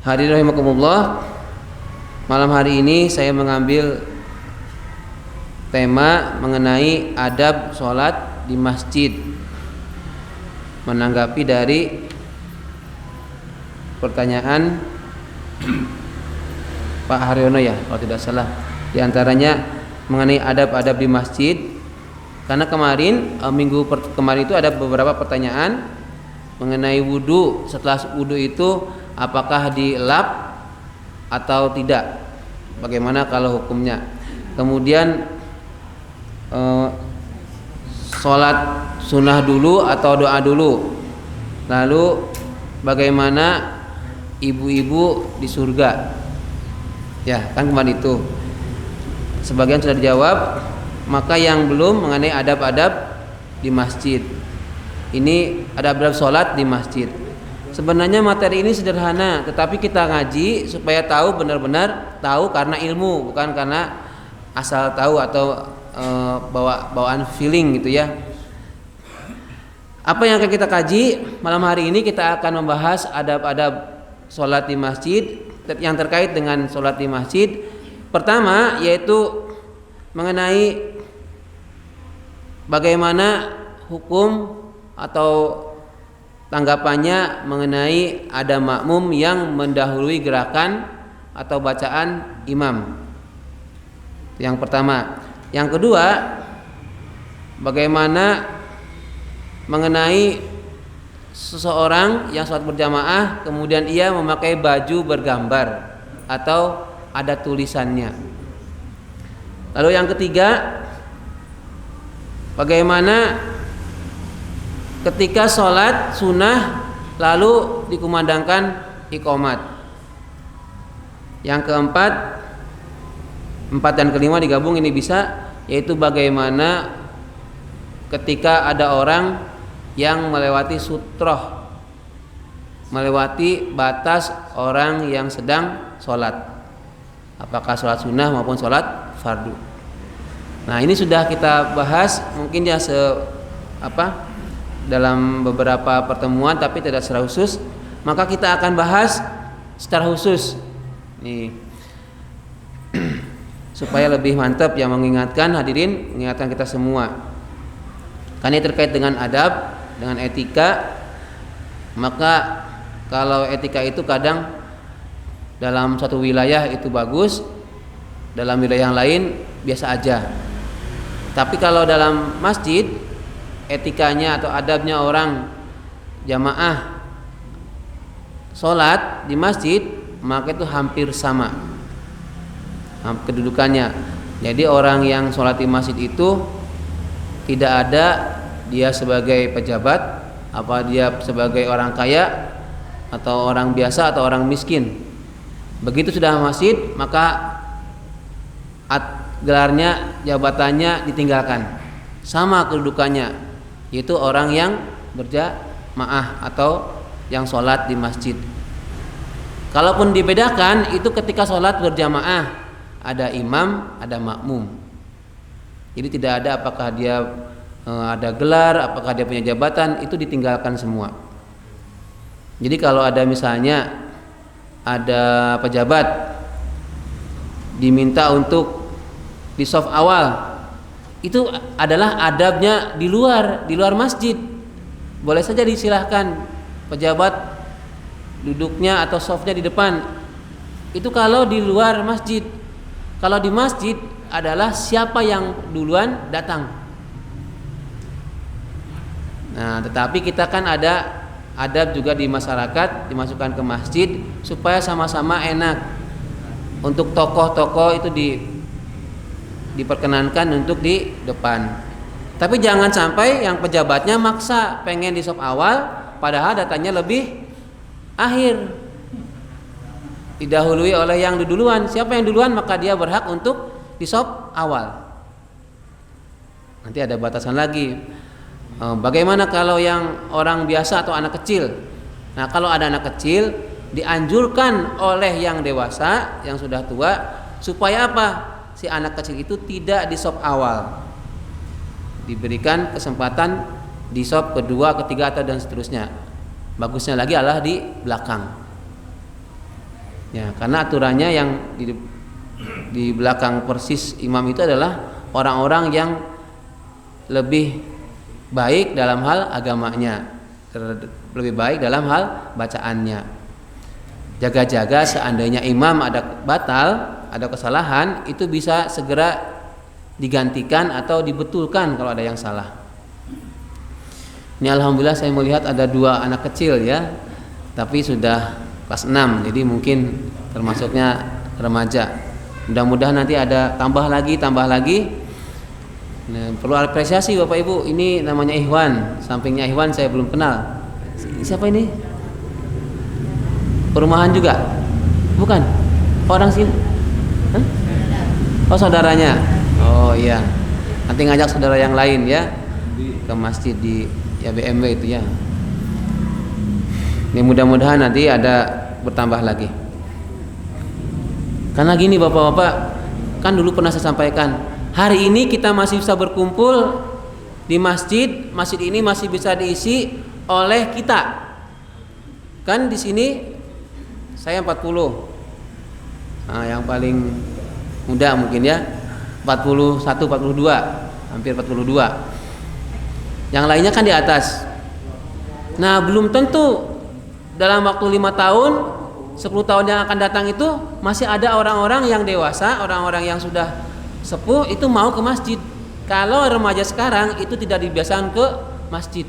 Hadirin rahimakumullah, malam hari ini saya mengambil tema mengenai adab sholat di masjid, menanggapi dari pertanyaan Pak Haryono ya kalau tidak salah, di antaranya mengenai adab-adab di masjid. Karena kemarin minggu kemarin itu ada beberapa pertanyaan mengenai wudhu. Setelah wudhu itu apakah dilap atau tidak, bagaimana kalau hukumnya. Kemudian sholat sunnah dulu atau doa dulu. Lalu bagaimana ibu-ibu di surga, ya kan kemarin itu sebagian sudah dijawab. Maka yang belum mengenai adab-adab di masjid, ini adab-adab sholat di masjid. Sebenarnya materi ini sederhana, tetapi kita ngaji supaya tahu, benar-benar tahu karena ilmu, bukan karena asal tahu atau bawaan feeling gitu ya. Apa yang akan kita kaji malam hari ini, kita akan membahas adab-adab sholat di masjid yang terkait dengan sholat di masjid. Pertama yaitu mengenai bagaimana hukum atau tanggapannya mengenai ada makmum yang mendahului gerakan atau bacaan imam. Yang pertama. Yang kedua, bagaimana mengenai seseorang yang sholat berjamaah kemudian ia memakai baju bergambar atau ada tulisannya. Lalu yang ketiga, bagaimana ketika sholat sunnah lalu dikumandangkan iqomat. Yang keempat, 4 dan kelima digabung ini bisa, yaitu bagaimana ketika ada orang yang melewati sutroh, melewati batas orang yang sedang sholat, apakah sholat sunnah maupun sholat fardu. Nah ini sudah kita bahas mungkin ya dalam beberapa pertemuan, tapi tidak secara khusus. Maka kita akan bahas secara khusus nih supaya lebih mantap yang mengingatkan hadirin, mengingatkan kita semua. Karena ini terkait dengan adab, dengan etika. Maka kalau etika itu kadang dalam suatu wilayah itu bagus, dalam wilayah yang lain biasa aja. Tapi kalau dalam masjid, etikanya atau adabnya orang jamaah sholat di masjid, maka itu hampir sama kedudukannya. Jadi orang yang sholat di masjid itu tidak ada dia sebagai pejabat, apa dia sebagai orang kaya atau orang biasa atau orang miskin. Begitu sudah masjid, maka gelarnya, jabatannya ditinggalkan, sama kedudukannya, yaitu orang yang berjamaah atau yang sholat di masjid. Kalaupun dibedakan itu ketika sholat berjamaah, ada imam, ada makmum. Jadi tidak ada apakah dia ada gelar, apakah dia punya jabatan, itu ditinggalkan semua. Jadi kalau ada misalnya ada pejabat diminta untuk di saf awal, itu adalah adabnya di luar masjid. Boleh saja disilahkan pejabat duduknya atau safnya di depan. Itu kalau di luar masjid. Kalau di masjid adalah siapa yang duluan datang. Nah, tetapi kita kan ada adab juga di masyarakat, dimasukkan ke masjid supaya sama-sama enak. Untuk tokoh-tokoh itu diperkenankan untuk di depan. Tapi jangan sampai yang pejabatnya maksa pengen di saf awal, padahal datanya lebih akhir. Didahului oleh yang duluan. Siapa yang duluan maka dia berhak untuk di saf awal. Nanti ada batasan lagi. Bagaimana kalau yang orang biasa atau anak kecil? Nah, kalau ada anak kecil dianjurkan oleh yang dewasa, yang sudah tua, supaya apa? Si anak kecil itu tidak di saf awal. Diberikan kesempatan di saf kedua, ketiga atau dan seterusnya. Bagusnya lagi adalah di belakang. Ya, karena aturannya yang di belakang persis imam itu adalah orang-orang yang lebih baik dalam hal agamanya, lebih baik dalam hal bacaannya. Jaga-jaga seandainya imam ada batal, ada kesalahan, itu bisa segera digantikan atau dibetulkan kalau ada yang salah. Ini alhamdulillah saya melihat ada 2 anak kecil ya, tapi sudah kelas 6, jadi mungkin termasuknya remaja. Mudah-mudahan nanti ada tambah lagi. Nah, perlu apresiasi Bapak Ibu. Ini namanya Ikhwan, sampingnya Ikhwan saya belum kenal. Siapa ini? Perumahan juga? Bukan? Orang sini? Hah? Oh, saudaranya. Oh iya. Nanti ngajak saudara yang lain ya ke masjid di ya BMW itu ya. Ini mudah-mudahan nanti ada bertambah lagi. Karena gini Bapak-bapak, kan dulu pernah saya sampaikan, hari ini kita masih bisa berkumpul di masjid ini masih bisa diisi oleh kita. Kan di sini saya 40. Nah, yang paling muda mungkin ya 41, 42, hampir 42. Yang lainnya kan di atas. Nah, belum tentu dalam waktu 5 tahun 10 tahun yang akan datang itu masih ada orang-orang yang dewasa, orang-orang yang sudah sepuh itu mau ke masjid. Kalau remaja sekarang itu tidak dibiasakan ke masjid.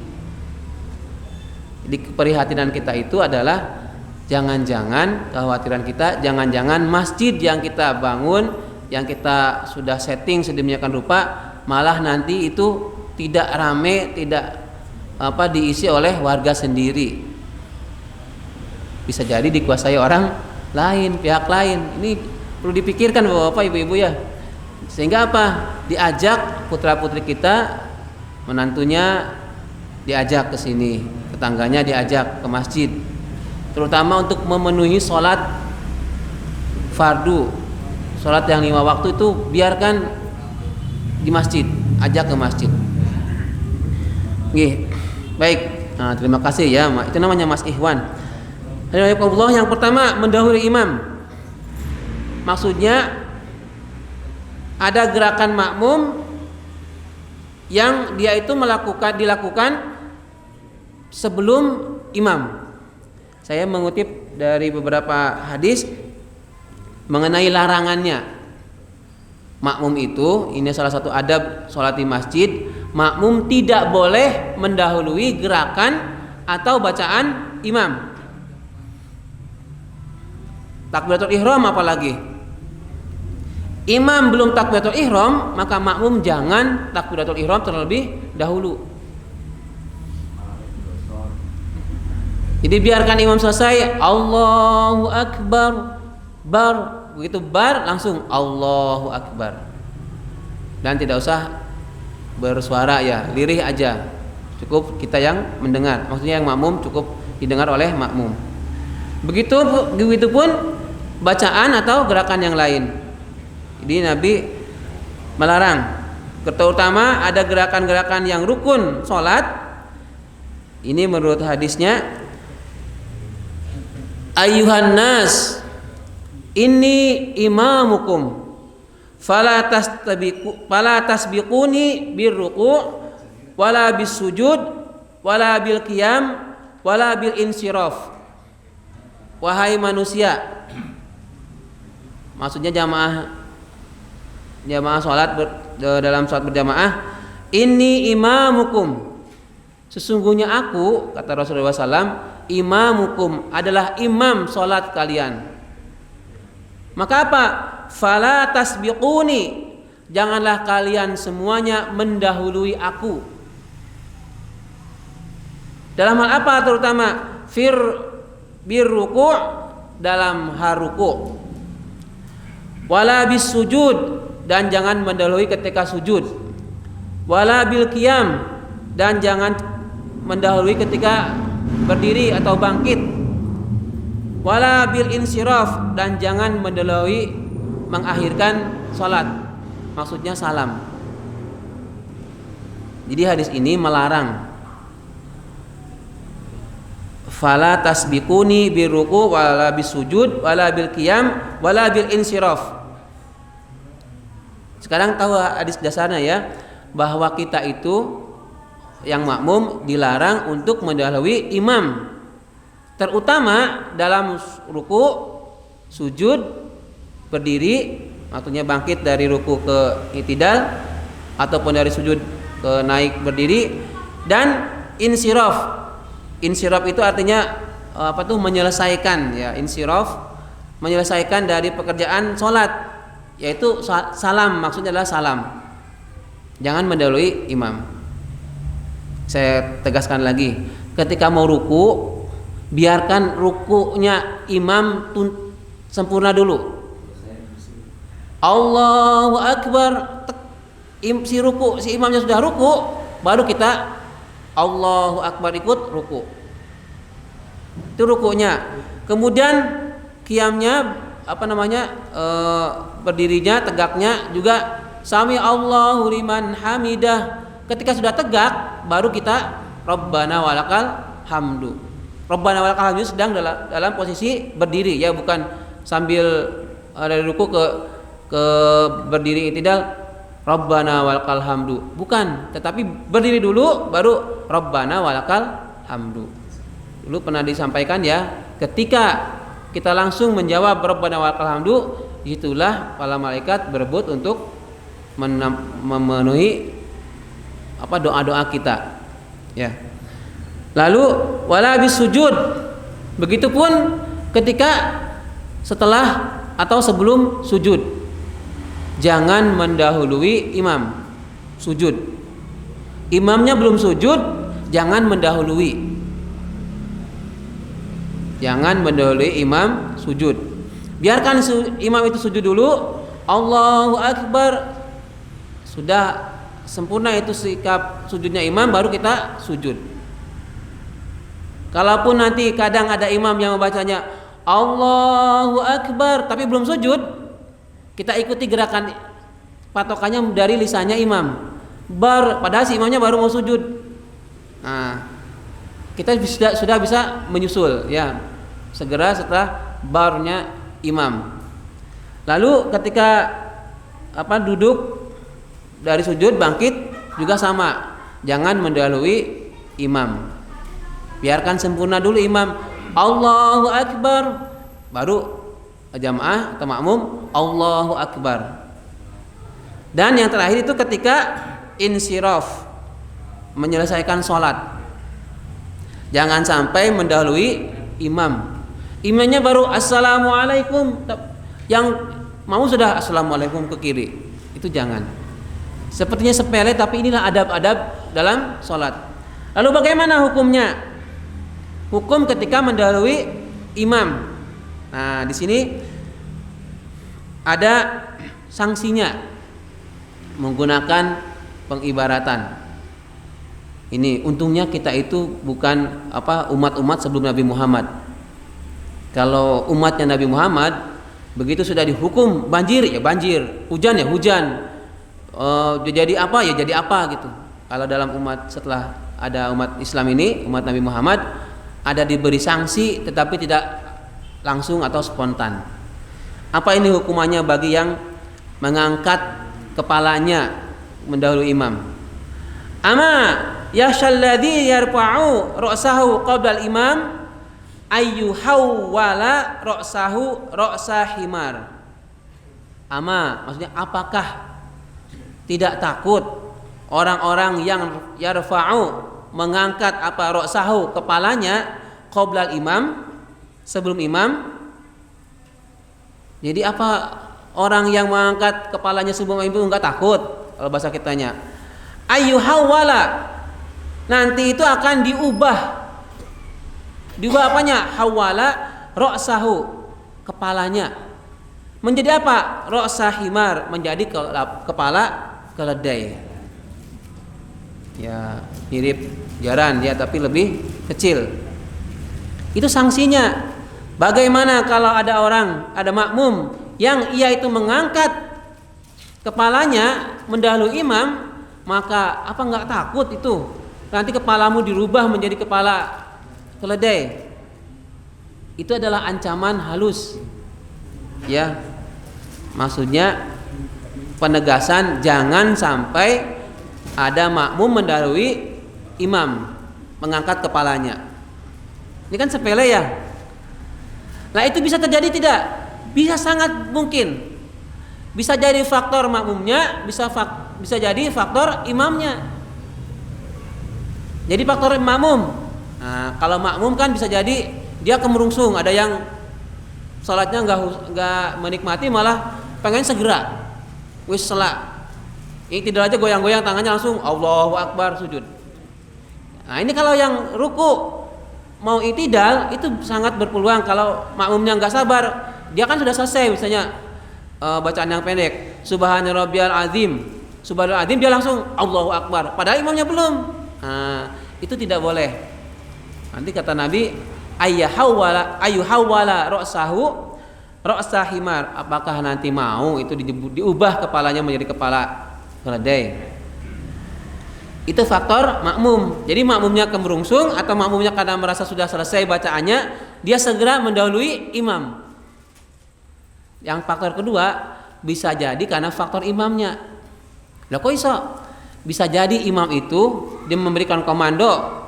Jadi keprihatinan kita itu adalah jangan-jangan, kekhawatiran kita, jangan-jangan masjid yang kita bangun, yang kita sudah setting sedemikian rupa, malah nanti itu tidak rame, tidak diisi oleh warga sendiri. Bisa jadi dikuasai orang lain, pihak lain. Ini perlu dipikirkan Bapak, Ibu-ibu ya. Sehingga apa? Diajak putra-putri kita, menantunya diajak ke sini, tetangganya diajak ke masjid. Terutama untuk memenuhi sholat fardu, sholat yang 5 waktu itu biarkan di masjid, ajak ke masjid. Nggih. Baik. Nah, terima kasih ya. Itu namanya Mas Ikhwan. Yang pertama mendahului imam. Maksudnya ada gerakan makmum yang dia itu dilakukan sebelum imam. Saya mengutip dari beberapa hadis mengenai larangannya. Makmum itu, ini salah satu adab sholat di masjid, makmum tidak boleh mendahului gerakan atau bacaan imam. Takbiratul ihram apalagi. Imam belum takbiratul ihram, maka makmum jangan takbiratul ihram terlebih dahulu. Jadi biarkan imam selesai, Allahu Akbar, begitu langsung Allahu Akbar. Dan tidak usah bersuara ya, lirih aja. Cukup kita yang mendengar. Maksudnya yang makmum cukup didengar oleh makmum. Begitupun bacaan atau gerakan yang lain. Jadi Nabi melarang. Terutama ada gerakan-gerakan yang rukun sholat. Ini menurut hadisnya, Ayyuhan nas, inni imamukum, fala tasbiquni birruku' wala bisujud wala bil qiyam wala bil insiraf. Wahai manusia, maksudnya jamaah sholat dalam sholat berjamaah, ini imamukum, sesungguhnya aku, kata Rasulullah SAW, imamukum adalah imam sholat kalian. Maka apa? Fala tasbiquni, janganlah kalian semuanya mendahului aku. Dalam hal apa terutama? Birruku' dalam haruku, wala bis sujud, dan jangan mendahului ketika sujud, wala bil qiyam, dan jangan mendahului ketika berdiri atau bangkit, wala bil insiraf, dan jangan mendahului mengakhirkan salat, maksudnya salam. Jadi hadis ini melarang. fala tasbiquni birruku wala bisujud wala bil qiyam wala bil insiraf. Sekarang tahu hadis dasarnya ya, bahwa kita itu yang makmum dilarang untuk mendahului imam, terutama dalam ruku, sujud, berdiri, maksudnya bangkit dari ruku ke i'tidal ataupun dari sujud ke naik berdiri, dan insiraf. Insiraf itu artinya menyelesaikan ya, insiraf menyelesaikan dari pekerjaan sholat, yaitu salam, maksudnya adalah salam, jangan mendahului imam. Saya tegaskan lagi, ketika mau ruku, biarkan rukunya imam sempurna dulu. Allahu Akbar, si imamnya sudah ruku, baru kita Allahu Akbar ikut ruku. Itu rukunya. Kemudian qiyamnya berdirinya, tegaknya juga sami Allahu liman hamidah. Ketika sudah tegak, baru kita Rabbana walakal hamdu. Rabbana walakal hamdu sedang dalam posisi berdiri ya, bukan sambil dari ruku ke berdiri i'tidal Rabbana walakal hamdu, bukan, tetapi berdiri dulu baru Rabbana walakal hamdu. Dulu pernah disampaikan ya, ketika kita langsung menjawab Rabbana walakal hamdu, itulah para malaikat berebut untuk memenuhi doa-doa kita ya. Lalu wala bisujud, begitupun ketika setelah atau sebelum sujud, jangan mendahului imam sujud. Imamnya belum sujud, jangan mendahului. Jangan mendahului imam sujud. Biarkan imam itu sujud dulu. Allahu Akbar, sudah sempurna itu sikap sujudnya imam, baru kita sujud. Kalaupun nanti kadang ada imam yang membacanya Allahu Akbar tapi belum sujud, kita ikuti gerakan patokannya dari lisannya imam. Padahal si imamnya baru mau sujud. Nah, kita sudah bisa menyusul ya, segera setelah barnya imam. Lalu ketika duduk dari sujud bangkit juga sama, jangan mendahului imam. Biarkan sempurna dulu imam Allahu Akbar, baru jamaah atau makmum Allahu Akbar. Dan yang terakhir itu ketika insiraf, menyelesaikan sholat, jangan sampai mendahului imam. Imamnya baru assalamualaikum, yang mau sudah assalamualaikum ke kiri, itu jangan. Sepertinya sepele, tapi inilah adab-adab dalam sholat. Lalu bagaimana hukumnya? Hukum ketika mendahului imam. Nah, di sini ada sanksinya, menggunakan pengibaratan. Ini untungnya kita itu bukan umat-umat sebelum Nabi Muhammad. Kalau umatnya Nabi Muhammad, begitu sudah dihukum banjir ya banjir, hujan ya hujan, jadi apa ya jadi apa gitu. Kalau dalam umat setelah ada umat Islam ini, umat Nabi Muhammad, ada diberi sanksi tetapi tidak langsung atau spontan. Apa ini hukumannya bagi yang mengangkat kepalanya mendahului imam? Ama yashalladzi yarfa'u ra'sahu qabla al-imam ayyuhawwala ra'sahu ra'sa himar. Ama maksudnya apakah tidak takut orang-orang yang yarfa'u mengangkat ra'sahu kepalanya qabla al-imam sebelum imam? Jadi orang yang mengangkat kepalanya sebelum imam enggak takut? Kalau bahasa kitanya ayyuhawwala, nanti itu akan diubah apanya? Hawala ra'sahu, kepalanya menjadi apa? Ra'sa himar, menjadi kepala keledai. Ya, mirip jaran ya, tapi lebih kecil. Itu sanksinya. Bagaimana kalau ada makmum yang ia itu mengangkat kepalanya mendahului imam, maka enggak takut itu nanti kepalamu dirubah menjadi kepala keledai. Itu adalah ancaman halus. Ya. Maksudnya penegasan jangan sampai ada makmum mendahului imam mengangkat kepalanya. Ini kan sepele ya. Nah, itu bisa terjadi tidak? Bisa, sangat mungkin. Bisa jadi faktor makmumnya, bisa jadi faktor imamnya. Jadi faktor makmum. Nah, kalau makmum kan bisa jadi dia kemerungsung, ada yang salatnya nggak menikmati, malah pengen segera wis salat. Ini tidur aja goyang-goyang tangannya langsung Allahu Akbar sujud. Nah, ini kalau yang ruku mau itidal itu sangat berpeluang. Kalau makmumnya nggak sabar, dia kan sudah selesai misalnya bacaan yang pendek, Subhana rabbiyal azim, Subhanal azim, dia langsung Allahu Akbar, padahal imamnya belum. Nah, itu tidak boleh. Nanti kata Nabi, ayyuhawwala ra'sa himar, apakah nanti mau itu diubah kepalanya menjadi kepala keledai. Itu faktor makmum. Jadi makmumnya kemerungsung atau makmumnya karena merasa sudah selesai bacaannya, dia segera mendahului imam. Yang faktor kedua bisa jadi karena faktor imamnya. Lah kok iso? Bisa jadi imam itu dia memberikan komando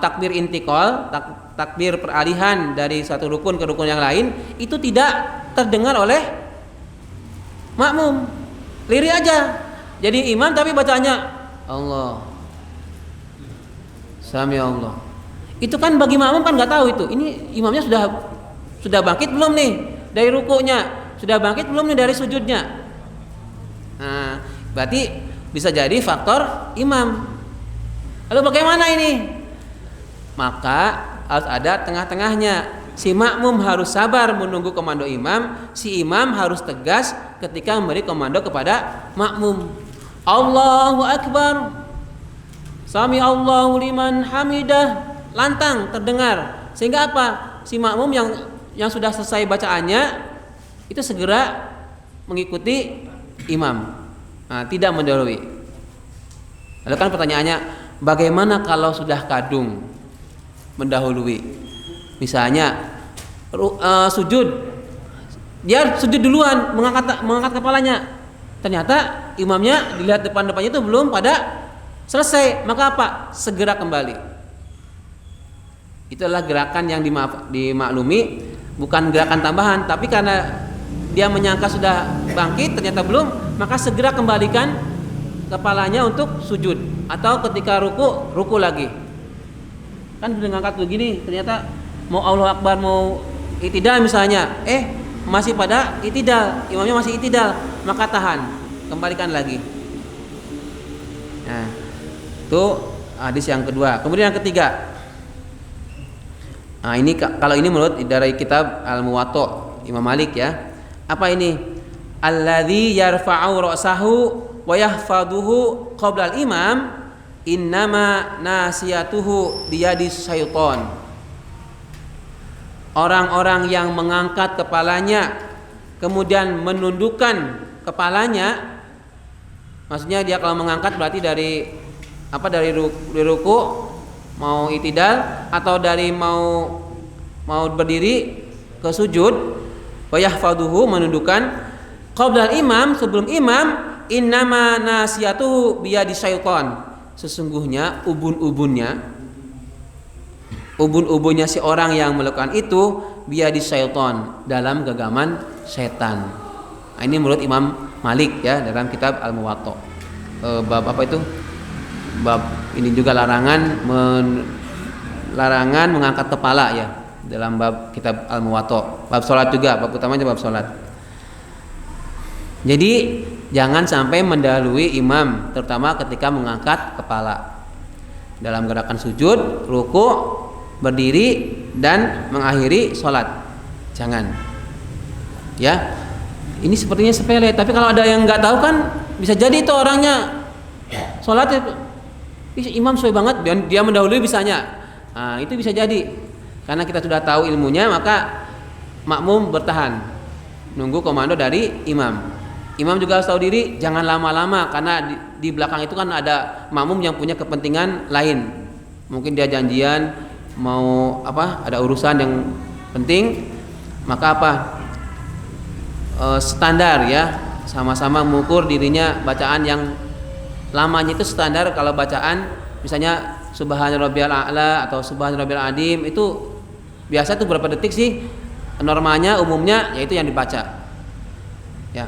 takbir intikal, takbir peralihan dari satu rukun ke rukun yang lain, itu tidak terdengar oleh makmum. Liri aja. Jadi imam tapi bacaannya Allah, Sami Allah. Itu kan bagi makmum kan nggak tahu itu. Ini imamnya sudah bangkit belum nih dari rukuknya, sudah bangkit belum nih dari sujudnya. Nah, berarti bisa jadi faktor imam. Lalu bagaimana ini? Maka harus ada tengah-tengahnya. Si makmum harus sabar menunggu komando imam, si imam harus tegas ketika memberi komando kepada makmum. Allahu Akbar, Sami Allahu liman hamidah, lantang terdengar, sehingga apa? Si makmum yang sudah selesai bacaannya itu segera mengikuti imam, nah, tidak mendahului. Lalu kan pertanyaannya, bagaimana kalau sudah kadung mendahului? Misalnya sujud, dia sujud duluan, mengangkat kepalanya. Ternyata imamnya dilihat depan-depannya itu belum pada selesai, maka apa? Segera kembali. Itu adalah gerakan yang dimaklumi, bukan gerakan tambahan, tapi karena dia menyangka sudah bangkit ternyata belum, maka segera kembalikan kepalanya untuk sujud, atau ketika ruku lagi. Kan sudah ngangkat begini, ternyata mau Allahu Akbar, mau itidal misalnya, masih pada itidal, imamnya masih itidal, maka tahan, kembalikan lagi. Nah, itu hadis yang kedua. Kemudian yang ketiga, nah ini kalau ini menurut dari kitab Al-Muwatta Imam Malik ya. Apa ini? Alladzi yarfa'u ra'sahu wa yahfaduhu qabla al-imam innama nasiyatuhu biyadis syaiton. Orang-orang yang mengangkat kepalanya kemudian menundukkan kepalanya, maksudnya dia kalau mengangkat berarti dari ruku mau itidal, atau dari mau berdiri ke sujud, wa yahfaduhu, menundukkan, qabla imam, sebelum imam, innama nasiyatuhu biyadi syaiton, sesungguhnya ubun-ubunnya si orang yang melakukan itu biyadi syaiton, dalam genggaman setan. Nah, ini menurut Imam Malik ya, dalam kitab Al-Muwatta. Bab apa itu? Bab ini juga larangan mengangkat kepala ya, dalam bab kitab Al-Muwatta. Bab salat juga, bab utamanya bab salat. Jadi jangan sampai mendahului imam, terutama ketika mengangkat kepala dalam gerakan sujud, ruku, berdiri, dan mengakhiri sholat. Jangan. Ya, ini sepertinya sepele, tapi kalau ada yang nggak tahu kan bisa jadi itu orangnya sholat imam sesuai banget, dia mendahului bisanya. Nah, itu bisa jadi karena kita sudah tahu ilmunya, maka makmum bertahan nunggu komando dari imam. Imam juga harus tahu diri, jangan lama-lama, karena di belakang itu kan ada makmum yang punya kepentingan lain. Mungkin dia janjian mau ada urusan yang penting, maka standar ya, sama-sama mengukur dirinya bacaan yang lamanya itu standar. Kalau bacaan misalnya Subhana rabbiyal a'la atau Subhana rabbiyal azim itu biasa tuh berapa detik sih normanya, umumnya yaitu yang dibaca ya.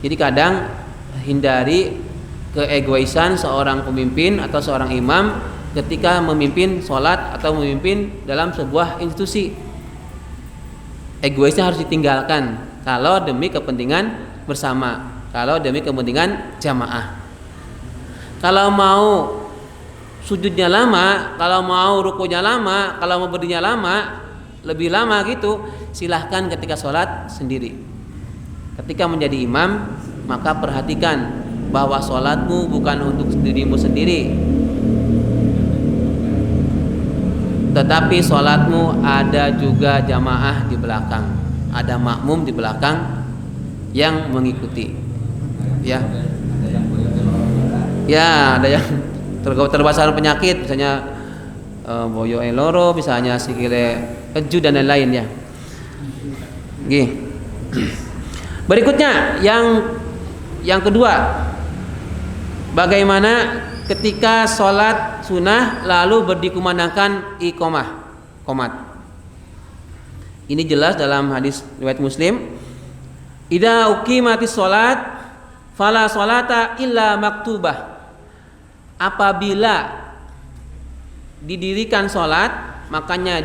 Jadi kadang hindari keegoisan seorang pemimpin atau seorang imam ketika memimpin sholat atau memimpin dalam sebuah institusi. Egoisnya harus ditinggalkan kalau demi kepentingan bersama, kalau demi kepentingan jamaah. Kalau mau sujudnya lama, kalau mau rukunya lama, kalau mau berdirinya lama, lebih lama gitu, silahkan ketika sholat sendiri. Ketika menjadi imam, maka perhatikan bahwa sholatmu bukan untuk dirimu sendiri, tetapi sholatmu ada juga jamaah di belakang, ada makmum di belakang yang mengikuti. Ya, ada yang terbasar penyakit, misalnya boyo eloro, misalnya sikile keju dan lain-lain ya. Berikutnya yang kedua, bagaimana ketika sholat sunnah lalu berdikumandangkan qomat. Ini jelas dalam hadis riwayat Muslim. Idza uqimatis sholat fala sholata illa maktubah. Apabila didirikan sholat, makanya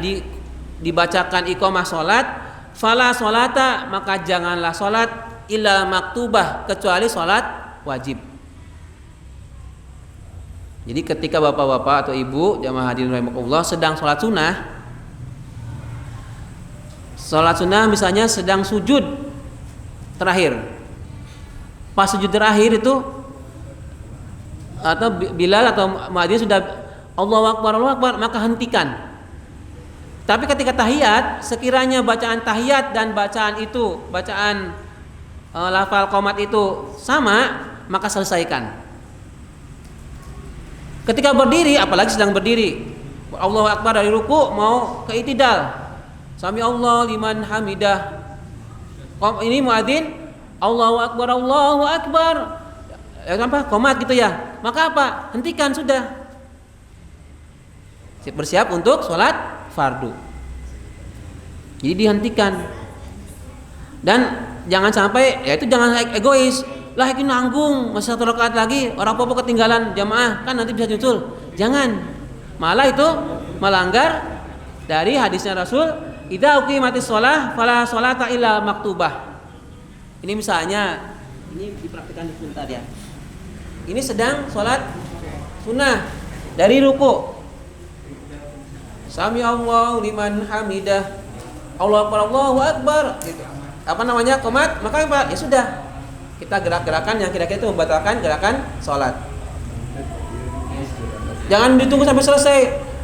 dibacakan iqamah sholat, fala sholata, maka janganlah sholat illa maktubah, kecuali sholat wajib. Jadi ketika bapak-bapak atau ibu jamaah hadirin rahimakumullah sedang sholat sunnah misalnya sedang sujud terakhir, pas sujud terakhir itu atau Bilal atau muadzin sudah Allahu Akbar, maka hentikan. Tapi ketika tahiyat, sekiranya bacaan tahiyat dan bacaan lafal qomat itu sama, maka selesaikan. Ketika berdiri, apalagi sedang berdiri, Allahu Akbar dari ruku mau ke i'tidal, sami Allah liman hamidah, ini muadzin Allahu Akbar qomat gitu ya, maka hentikan sudah, bersiap untuk sholat fardu. Jadi dihentikan, dan jangan sampai jangan egois lah, ini nanggung masih 1 rakaat lagi, orang apa ketinggalan jamaah kan nanti bisa nyusul. Jangan, malah itu melanggar dari hadisnya Rasul, idza uqimatis shalah fala sholata illa maktubah. Ini misalnya, ini dipraktikkan sebentar ya. Ini sedang sholat sunnah dari ruku, sami Allahu liman hamidah, Allahu Akbar gitu. Qomat, maka ya sudah, kita gerak-gerakan yang kira-kira itu membatalkan gerakan sholat. Jangan ditunggu sampai selesai,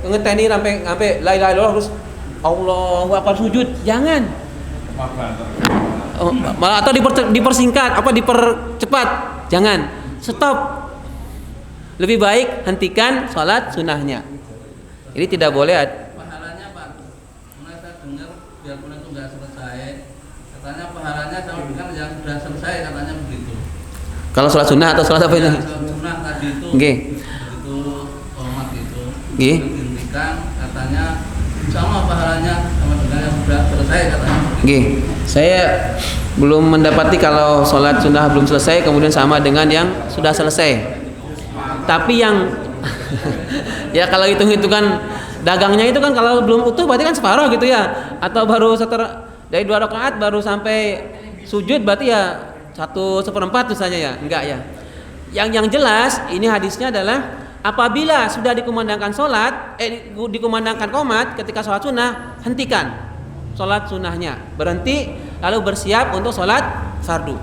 ngeteni sampai la ilaha illallah terus Allahu Akbar sujud, jangan. Malah atau dipersingkat, dipercepat, jangan. Stop. Lebih baik hentikan sholat sunnahnya. Ini tidak boleh. Pahalanya Pak, mulai saya dengar biarpun itu nggak selesai, katanya pahalanya sama dengan yang sudah selesai, katanya begitu. Kalau sholat sunnah atau sholat apa ini? Sholat sunnah tadi itu, begitu qomat itu, dihentikan, katanya sama pahalanya sama dengan yang sudah selesai, katanya. Saya belum mendapati kalau sholat sunnah belum selesai kemudian sama dengan yang sudah selesai. Tapi yang ya kalau hitung-hitungan dagangnya itu kan kalau belum utuh berarti kan separuh gitu ya, atau baru dari 2 rakaat baru sampai sujud berarti ya 1/4 misalnya ya, enggak ya. Yang jelas ini hadisnya adalah apabila sudah dikumandangkan dikumandangkan qomat ketika sholat sunnah, hentikan sholat sunnahnya, berhenti lalu bersiap untuk sholat fardu.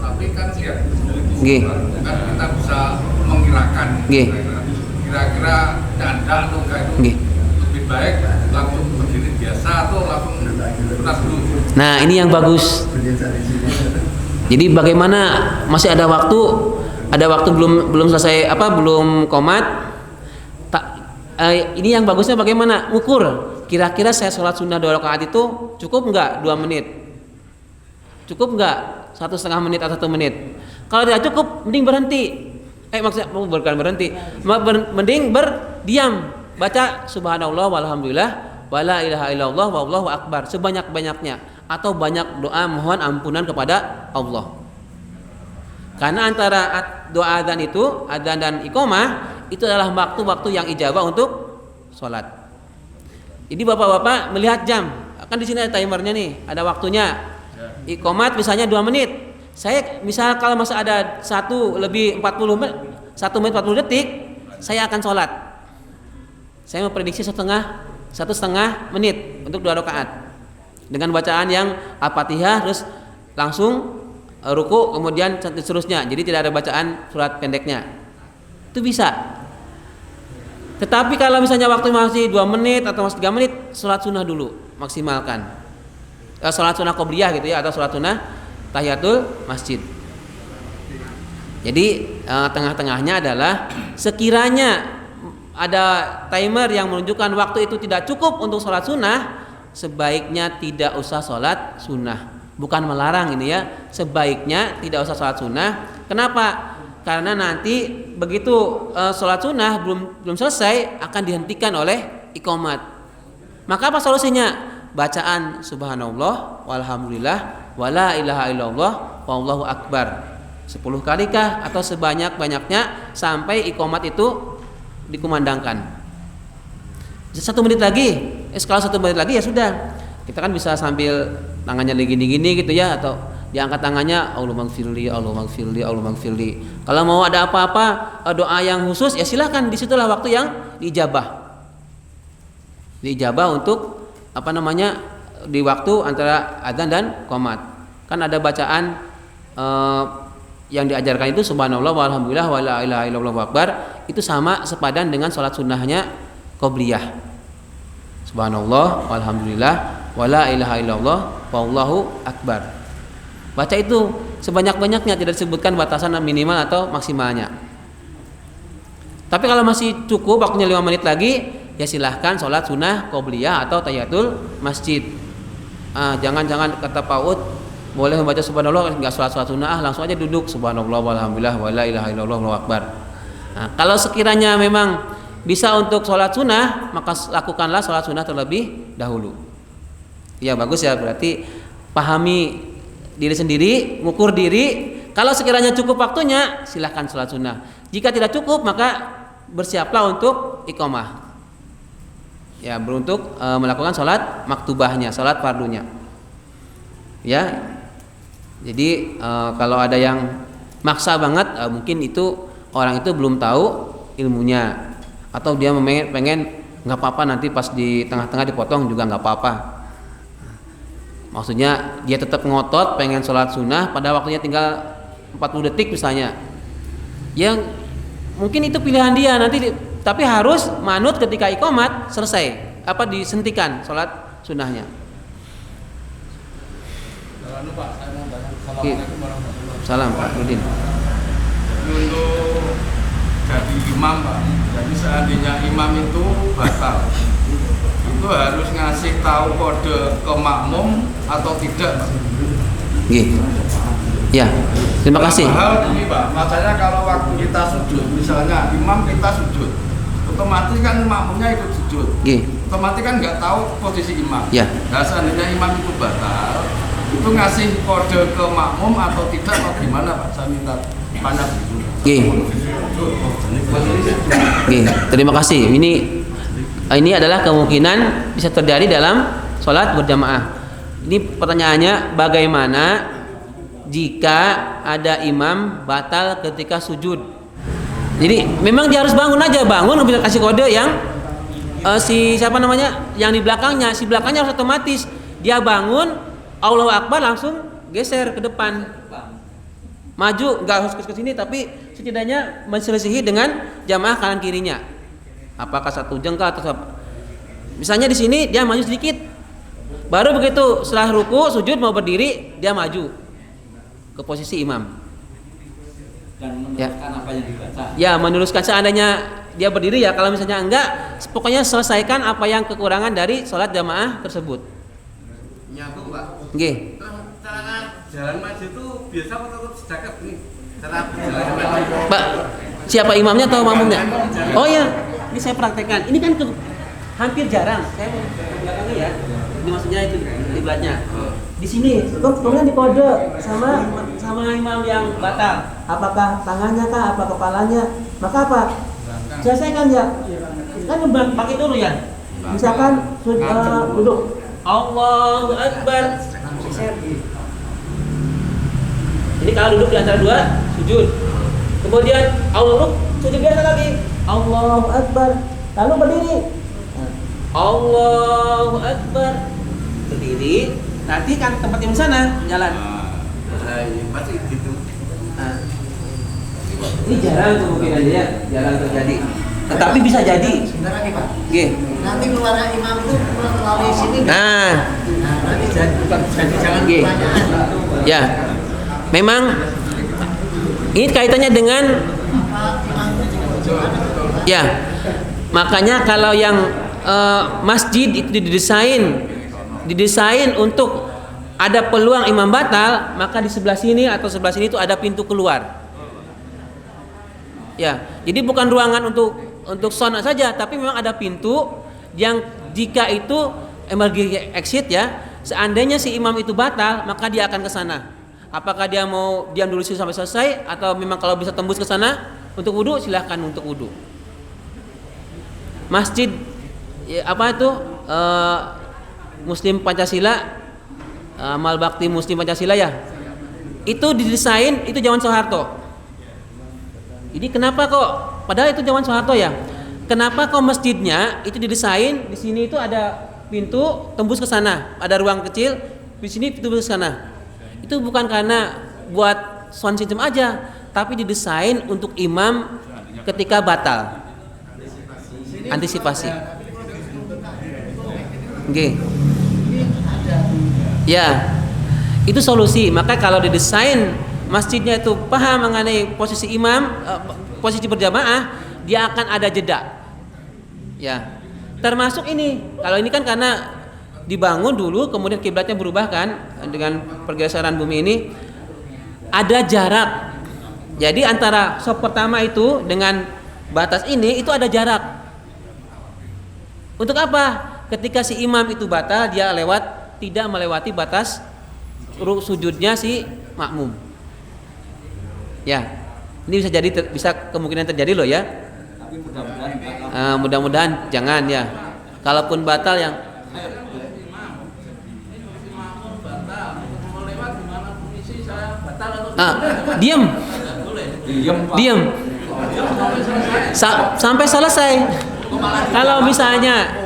Tapi kan siap kan kita bisa mengirakan kira-kira canda atau enggak itu lebih baik langsung berdiri biasa. biasa atau langsung sunat dulu? Nah, ini yang bagus. Jadi bagaimana masih ada waktu belum selesai belum qomat. Ini yang bagusnya bagaimana? Ukur. Kira-kira saya sholat sunnah 2 rakaat itu cukup nggak 2 menit? Cukup nggak 1,5 menit atau 1 menit? Kalau tidak cukup, mending berhenti. Maksudnya bukan berhenti, mending berdiam. Baca subhanallah walhamdulillah wala ilaha illallah wallahu akbar sebanyak-banyaknya, atau banyak doa mohon ampunan kepada Allah. Karena antara doa adzan itu, adzan dan iqamah itu adalah waktu-waktu yang ijabah untuk sholat. Jadi bapak-bapak melihat jam, kan di sini ada timernya nih, ada waktunya. Iqamat misalnya 2 menit. Saya misal kalau masih ada 1 menit 40 detik, saya akan sholat. Saya memprediksi 1,5 menit untuk 2 rakaat dengan bacaan yang Al-Fatihah, terus langsung ruku, kemudian seterusnya. Jadi tidak ada bacaan surat pendeknya. Itu bisa. Tetapi kalau misalnya waktu masih 2 menit atau masih 3 menit, sholat sunnah dulu, maksimalkan. Sholat sunnah qobliyah gitu ya, atau sholat sunnah tahiyatul masjid. Jadi tengah-tengahnya adalah sekiranya ada timer yang menunjukkan waktu itu tidak cukup untuk sholat sunnah, sebaiknya tidak usah sholat sunnah. Bukan melarang ini ya, sebaiknya tidak usah sholat sunnah. Kenapa? Karena nanti begitu sholat sunnah belum selesai akan dihentikan oleh iqamat. Maka apa solusinya? Bacaan subhanallah walhamdulillah wala ilaha illallah wallahu akbar 10 kali kah atau sebanyak-banyaknya sampai iqamat itu dikumandangkan. 1 menit lagi, kalau 1 menit lagi ya sudah. Kita kan bisa sambil tangannya gini-gini gitu ya, atau diangkat tangannya Allahumma gfirli, Allahumma gfirli, Allahumma gfirli. Kalau mau ada apa-apa doa yang khusus ya silahkan, disitulah waktu yang diijabah. Diijabah untuk di waktu antara adzan dan qomat. Kan ada bacaan yang diajarkan itu subhanallah walhamdulillah wala ilaha illallah wallahu akbar, itu sama sepadan dengan sholat sunnahnya qobliyah. Subhanallah walhamdulillah wala ilaha illallah wallahu akbar. Baca itu sebanyak-banyaknya, tidak disebutkan batasan minimal atau maksimalnya. Tapi kalau masih cukup waktunya 5 menit lagi, ya silahkan sholat sunnah qobliyah atau tahiyatul masjid. Jangan kata PAUD boleh membaca subhanallah enggak sholat sunnah, langsung aja duduk subhanallah walhamdulillah wala ilaha illallah wallahu akbar. Kalau sekiranya memang bisa untuk sholat sunnah, maka lakukanlah sholat sunnah terlebih dahulu. Ya bagus ya, berarti pahami diri sendiri, ngukur diri. Kalau sekiranya cukup waktunya, silahkan sholat sunnah. Jika tidak cukup, maka bersiaplah untuk iqamah. Ya, beruntuk melakukan sholat maktubahnya, sholat fardunya. Ya, jadi kalau ada yang maksa banget, mungkin itu orang itu belum tahu ilmunya, atau dia pengen nggak apa-apa nanti pas di tengah-tengah dipotong juga nggak apa-apa. Maksudnya dia tetap ngotot pengen sholat sunnah pada waktunya tinggal 40 detik misalnya. Yang mungkin itu pilihan dia nanti, tapi harus manut ketika iqamat selesai, disentikan sholat sunnahnya. Salam Pak Rudin. Untuk jadi imam Pak, jadi seandainya imam itu batal, itu harus ngasih tahu kode ke makmum atau tidak Pak? Ya, terima kasih. Hal ini Pak, makanya kalau waktu kita sujud, misalnya imam kita sujud, otomatis kan makmumnya ikut sujud. Otomatis kan nggak tahu posisi imam. Ya. Nah seandainya imam itu batal, itu ngasih kode ke makmum atau tidak, atau gimana Pak? Saya minta tanya dulu. Terima kasih. Ini adalah kemungkinan bisa terjadi dalam sholat berjamaah. Ini pertanyaannya, bagaimana jika ada imam batal ketika sujud? Jadi memang dia harus bangun bisa kasih kode yang yang di belakangnya, si belakangnya harus otomatis dia bangun, Allahu Akbar langsung geser ke depan, maju, nggak harus ke sini, tapi setidaknya menselisihi dengan jamaah kanan kirinya. Apakah 1 jengkal atau apa? Misalnya di sini dia maju sedikit, Baru begitu setelah ruku, sujud mau berdiri, dia maju ke posisi imam. Dan meneruskan apa yang dibaca. Ya, meneruskan seandainya dia berdiri ya, kalau misalnya enggak, pokoknya selesaikan apa yang kekurangan dari sholat jamaah tersebut. Nyambung Pak. Nggih. Cara jalan maju itu biasa apa tetap sejagat nih? Cara jalan maju. Pak, siapa imamnya atau makmumnya? Oh ya, ini saya praktekkan. Ini kan hampir jarang. Saya mau ke belakangnya ya. Ini maksudnya itu kiblatnya. Di sini, kemudian dikode sama imam yang batal. Apakah tangannya kah, apa kepalanya? Maka apa? Selesaikan ya. Kan pakai dulu ya. Misalkan duduk. Allahu Akbar. Ini kalau duduk di antara dua, sujud. Kemudian Allah sujud biasa lagi. Allahu Akbar. Lalu berdiri. Allahu Akbar. Berdiri. Nanti kan tempat yang sana jalan. Pasti gitu. Nah, ini jarang kemungkinannya ya, jarang terjadi. Tetapi bisa jadi. Sebentar lagi Pak. Nggih. Nanti keluarnya imam itu melalui sini. Nah, Nanti jadi jangan nggih. pertanyaan. Ya. Memang ini kaitannya dengan ya. Makanya kalau yang masjid itu didesain untuk ada peluang imam batal, maka di sebelah sini atau sebelah sini itu ada pintu keluar. Ya, jadi bukan ruangan untuk sauna saja, tapi memang ada pintu yang jika itu emergency exit ya, seandainya si imam itu batal, maka dia akan ke sana. Apakah dia mau diam dulu sampai selesai atau memang kalau bisa tembus ke sana untuk wudu, silahkan untuk wudu. Masjid ya, apa itu Muslim Pancasila, amal bakti Muslim Pancasila ya, itu didesain itu zaman Soeharto. Jadi kenapa kok padahal itu zaman Soeharto ya, kenapa kok masjidnya itu didesain di sini itu ada pintu tembus ke sana, ada ruang kecil di sini tembus ke sana. Itu bukan karena buat sound system aja, tapi didesain untuk imam ketika batal. Antisipasi. Oke. Ya. Itu solusi. Maka kalau didesain masjidnya itu paham mengenai posisi imam, posisi berjamaah, dia akan ada jeda. Ya. Termasuk ini. Kalau ini kan karena dibangun dulu kemudian kiblatnya berubah kan dengan pergeseran bumi ini, ada jarak. Jadi antara sop pertama itu dengan batas ini itu ada jarak. Untuk apa? Ketika si imam itu batal, dia tidak melewati batas sujudnya si makmum. Ya, ini bisa kemungkinan terjadi loh ya. Tapi mudah-mudahan Mudah-mudahan jangan ya. Kalaupun batal yang diam. Sampai selesai. Kalau misalnya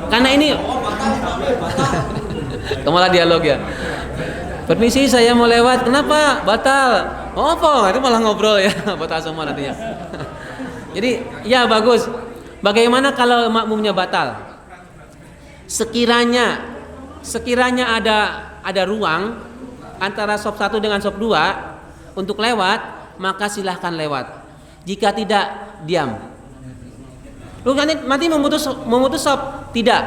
karena ini malah dialog ya. Permisi saya mau lewat, kenapa? Batal. Oh apa? Itu malah ngobrol ya, batal semua nantinya. Jadi ya bagus. Bagaimana kalau makmumnya batal? Sekiranya ada ruang antara sop 1 dengan sop 2 untuk lewat, maka silahkan lewat. Jika tidak, diam. Lu nanti memutus sop? Tidak.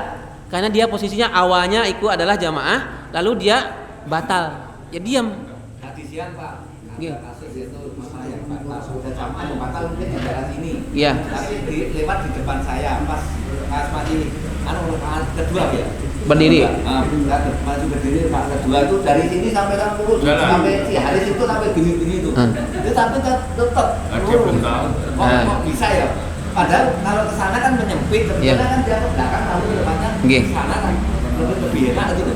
Karena dia posisinya awalnya itu adalah jamaah, lalu dia batal. Ya diam. Hadisian Pak. Nggih. Ada kasus itu masalah yang batal. Sudah jamaah yang batal mungkin di daerah sini. Iya. Tapi lewat di depan saya pas masih rakaat kedua ya. Berdiri. Masih berdiri rakaat kedua itu dari sini sampai lurus sampai si Haris itu sampai gini-gini itu. Itu tapi tetap lurus. Kok bisa ya? Padahal kalau ke sana kan menyempit, sebetulnya kan dia ke belakang lalu ke depannya ke sana kan lebih enak gitu.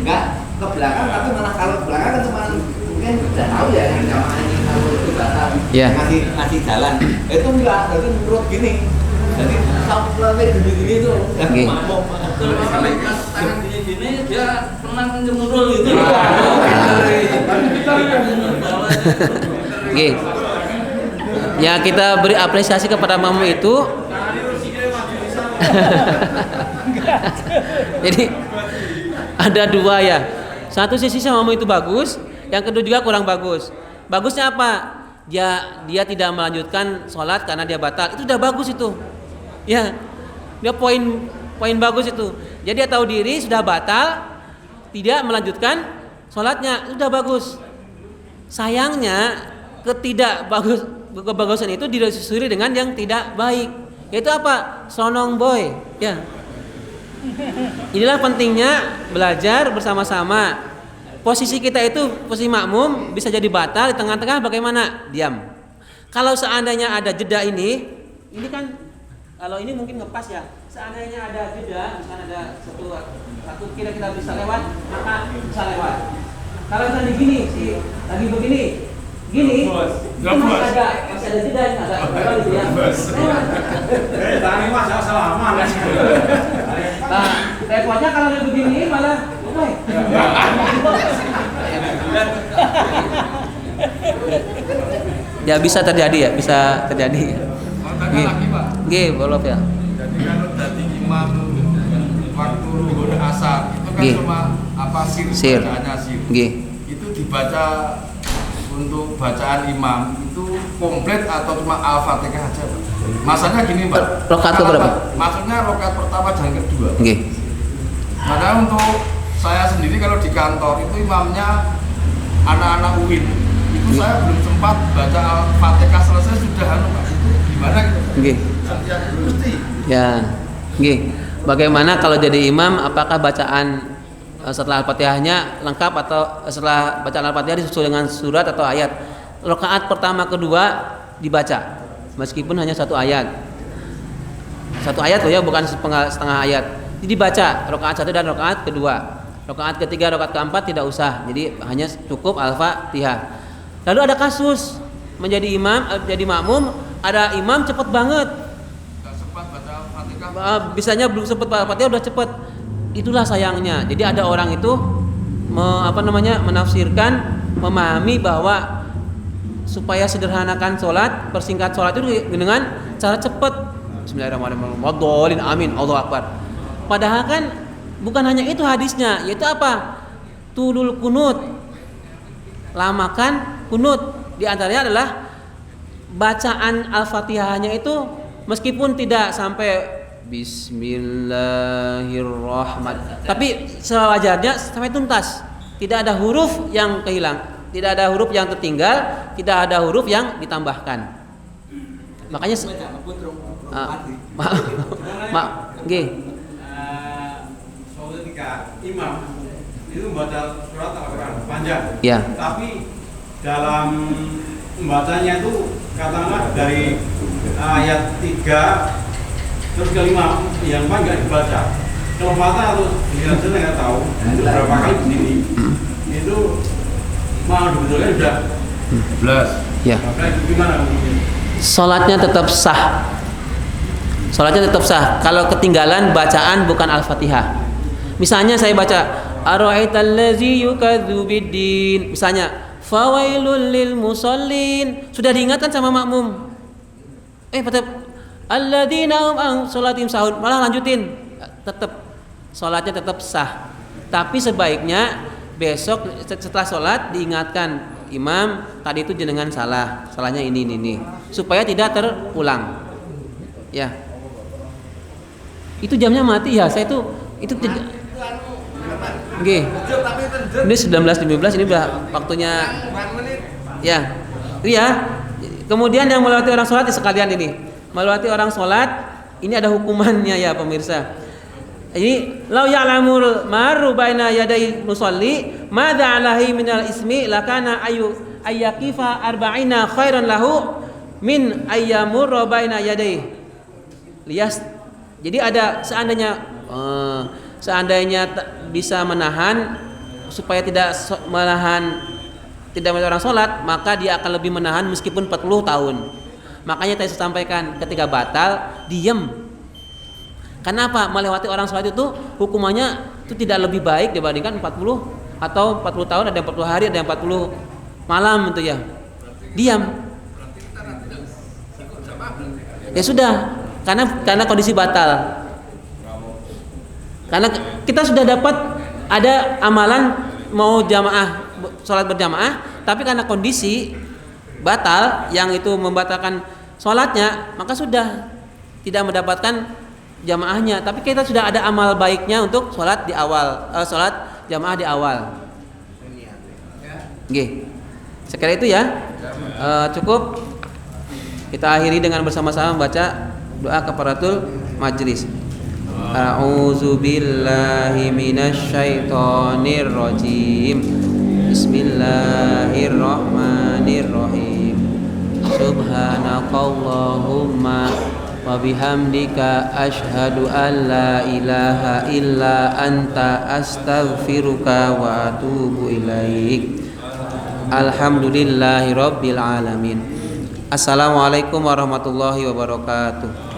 Enggak ke belakang tapi malah kalau ke belakang kan cuma mungkin udah tahu ya yang jamaah ini kalau itu batal ngasih jalan. Itu enggak, jadi menurut gini. Jadi sampai gini-gini itu mampu. Kalau tangan gini dia pernah menjemurul gitu. Oke. Ya kita beri apresiasi kepada makmum itu. Jadi ada dua ya. Satu sisi makmum itu bagus, yang kedua juga kurang bagus. Bagusnya apa? Dia tidak melanjutkan sholat karena dia batal. Itu udah bagus itu. Ya, dia poin bagus itu. Jadi dia tahu diri sudah batal, tidak melanjutkan sholatnya, itu udah bagus. Sayangnya kebagusan itu disusuri dengan yang tidak baik. Yaitu apa? Sonong boy. Ya. Inilah pentingnya belajar bersama-sama. Posisi kita itu posisi makmum bisa jadi batal, di tengah-tengah bagaimana? Diam. Kalau seandainya ada jeda ini kan kalau ini mungkin ngepas ya. Seandainya ada jeda, misalnya ada satu kira-kira bisa lewat, maka bisa lewat. Kalau misalnya gini, lagi begini, gini, itu masih ada jeda, ada gitu ya. Tani mas salah aman. Nah, repotnya kalau dia begini malah ya bisa terjadi ya, bisa terjadi. Tanya lagi Pak. Nggih, boleh ya. Jadi kalau dari imam waktu zuhur asar itu kan Nggih. cuma apa Sir. bacaannya sir. Nggih. Itu dibaca untuk bacaan imam itu komplit atau cuma al-fatihah aja Pak? Masanya gini Pak. Rakaat Karena keberapa? Maksudnya rakaat pertama dan kedua. Nggih. Karena untuk saya sendiri kalau di kantor itu imamnya anak-anak UIN itu saya belum sempat baca al-fatihah selesai sudah Pak. Itu gimana gitu? Nggih. Ya, mesti. Ya. Nggih. Bagaimana kalau jadi imam, apakah bacaan setelah Al-Fatihahnya lengkap atau setelah bacaan Al-Fatihah disusul dengan surat atau ayat? Rakaat pertama kedua dibaca meskipun hanya satu ayat. Satu ayat loh ya, bukan setengah ayat. Jadi dibaca rakaat satu dan rakaat kedua. Rakaat ketiga, rakaat keempat tidak usah. Jadi hanya cukup Al-Fatihah. Lalu ada kasus menjadi imam, jadi makmum, ada imam cepat banget. Nggak sempat baca al-fatihah. Bisanya belum sempat Al-Fatihah udah cepet. Itulah sayangnya. Jadi ada orang itu menafsirkan, memahami bahwa supaya sederhanakan sholat, persingkat sholat itu dengan cara cepat. Bismillahirrahmanirrahim. Wadolin amin. Allahu Akbar. Padahal kan bukan hanya itu hadisnya, yaitu apa? Tulul kunut. Lamakan kunut. Di antaranya adalah bacaan Al-Fatihahnya itu meskipun tidak sampai Bismillahirrahmanirrahim, tapi sewajarnya sampai tuntas. Tidak ada huruf yang kehilang, tidak ada huruf yang tertinggal, tidak ada huruf yang ditambahkan. Makanya nggih. Suatu ketika imam itu membaca surat Al-Quran panjang, Ya. tapi dalam membacanya itu katakanlah dari ayat 3 terus ke 5 yang mana nggak dibaca, kelompatan atau saya nggak tahu itu berapa kali di sini itu mau dibetulkan sudah 11. Ya. Gimana mungkin? Salatnya tetap sah. Salatnya tetap sah kalau ketinggalan bacaan bukan Al-Fatihah. Misalnya saya baca ara'aitallazi yukadzu biddin, misalnya fawailul lil musallin, sudah diingatkan sama makmum. Tetap alladzina hum an sholatim sahun, malah lanjutin. Tetap salatnya tetap sah. Tapi sebaiknya besok setelah salat diingatkan, imam tadi itu jenengan salah, salahnya ini supaya tidak terulang. Ya. Itu jamnya mati ya, saya itu nggih. Ini 19:15, ini udah waktunya. Ya. Iya. Kemudian yang melewati orang sholat sekalian ini. Melewati orang sholat ini ada hukumannya ya pemirsa. Jadi lau ya'lamul maru baina yaday musalli madza alaihi minal ismi lakana ayyaqifa arba'ina khairan lahu min ayyamurra baina yaday. Lias. Jadi ada seandainya bisa menahan supaya tidak menahan orang sholat, maka dia akan lebih menahan meskipun 40 tahun. Makanya tadi saya sampaikan ketika batal diam. Kenapa? Melewati orang sholat itu hukumannya itu tidak lebih baik dibandingkan 40 atau 40 tahun, ada yang 40 hari, ada yang 40 malam itu ya. Diam. Ya sudah, karena kondisi batal. Karena kita sudah dapat ada amalan mau jamaah sholat berjamaah, tapi karena kondisi batal yang itu membatalkan sholatnya, maka sudah tidak mendapatkan jamaahnya. Tapi kita sudah ada amal baiknya untuk sholat di awal, sholat jamaah di awal. Oke, sekali itu ya. Cukup. Kita akhiri dengan bersama-sama baca doa kafaratul majlis. A'udzu billahi minasy syaithanir rajim. Bismillahirrahmanirrahim. Subhanakallahumma wa bihamdika asyhadu an la ilaha illa anta astaghfiruka wa atubu ilaik. Alhamdulillahirabbil alamin. Assalamualaikum warahmatullahi wabarakatuh.